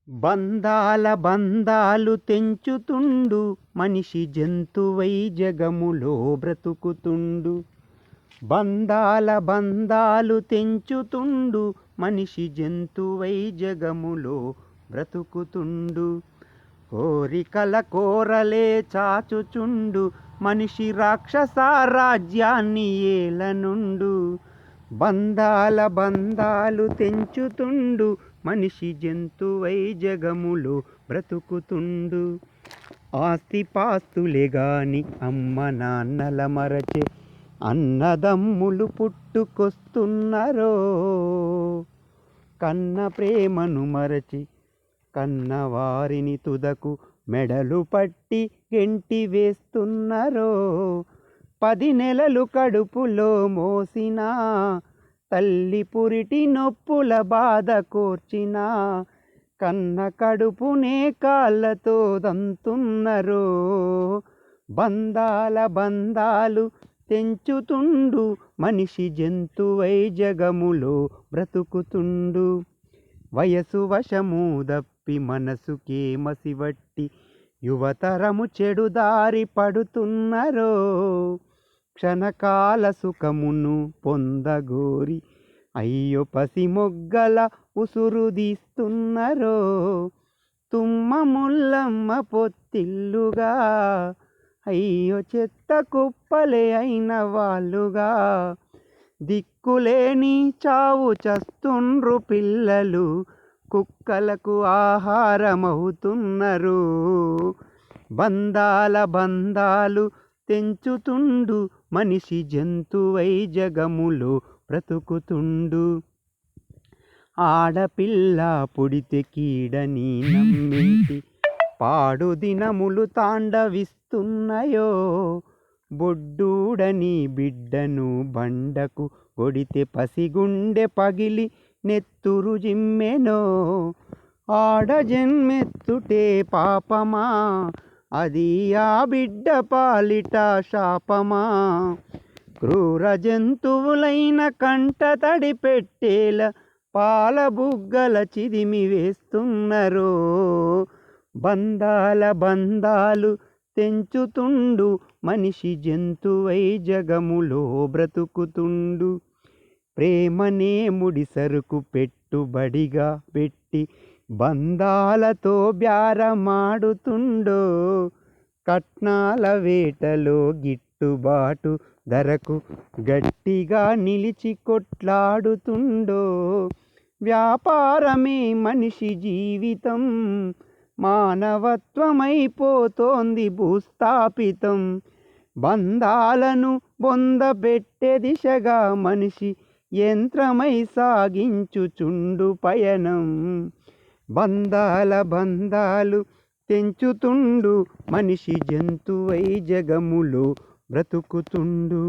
బంధాల బంధాలు తెంచుతుండు మనిషి జంతువై జగములో బ్రతుకుతుండు. బంధాల బంధాలు తెంచుతుండు మనిషి జంతువై జగములో బ్రతుకుతుండు. కోరికల కోరలే చాచుచుండు మనిషి రాక్షస రాజ్యాన్ని ఏలనుండు. బంధాల బంధాలు తెంచుతుండు మనిషి జంతువై జగములో బ్రతుకుతుండు. ఆస్తిపాస్తులే గాని అమ్మ నాన్నల మరచే అన్నదమ్ములు పుట్టుకొస్తున్నరో. కన్న ప్రేమను మరచి కన్నవారిని తుదకు మెడలు పట్టి గెంటి వేస్తున్నరో. 10 నెలలు కడుపులో మోసినా తల్లి పురిటి నొప్పుల బాధ కోర్చినా కన్న కడుపునే కాళ్ళతో దంతున్నరో. బంధాల బంధాలు తెంచుతుండు మనిషి జంతువై జగములో బ్రతుకుతుండు. వయసు వశము దప్పి మనసుకే మసివట్టి యువతరము చెడుదారి పడుతున్నరో. క్షణకాల సుఖమును పొందగోరి అయ్యో పసిమొగ్గల ఉసురుదీస్తున్నరో. తుమ్మ ముల్లమ్మ పొత్తిల్లుగా అయ్యో చెత్త కుప్పలే అయిన వాళ్ళుగా. దిక్కులేని చావు చస్తుండ్రు పిల్లలు కుక్కలకు ఆహారమవుతున్నరు. బంధాల బంధాలు తెంచుతుండు మనిషి జంతువై జగములో బ్రతుకుతుండు. ఆడపిల్ల పుడితే కీడని నమ్మింటి పాడు దినములు తాండవిస్తున్నయో. బొడ్డూడని బిడ్డను బండకు కొడితే పసిగుండె పగిలి నెత్తురు జిమ్మెనో. ఆడ జన్మెత్తుటే పాపమా అది ఆ బిడ్డ పాలిట శాపమా. క్రూర జంతువులైన కంట తడి పెట్టేల పాల బుగ్గల చిదిమి వేస్తున్నరో. బంధాల బంధాలు తెంచుతుండు మనిషి జంతువై జగములో బ్రతుకుతుండు. ప్రేమనే ముడిసరుకు పెట్టుబడిగా పెట్టి బంధాలతో బేరమాడుతుండో. కట్నాల వేటలో గిట్టుబాటు ధరకు గట్టిగా నిలిచి కొట్లాడుతుండో. వ్యాపారమే మనిషి జీవితం మానవత్వమైపోతోంది భూస్థాపితం. బంధాలను బొందబెట్టే దిశగా మనిషి యంత్రమై సాగించుచుండు పయనం. బంధాల బంధాలు తెంచుతుండు మనిషి జంతువై జగములో బ్రతుకుతుండు.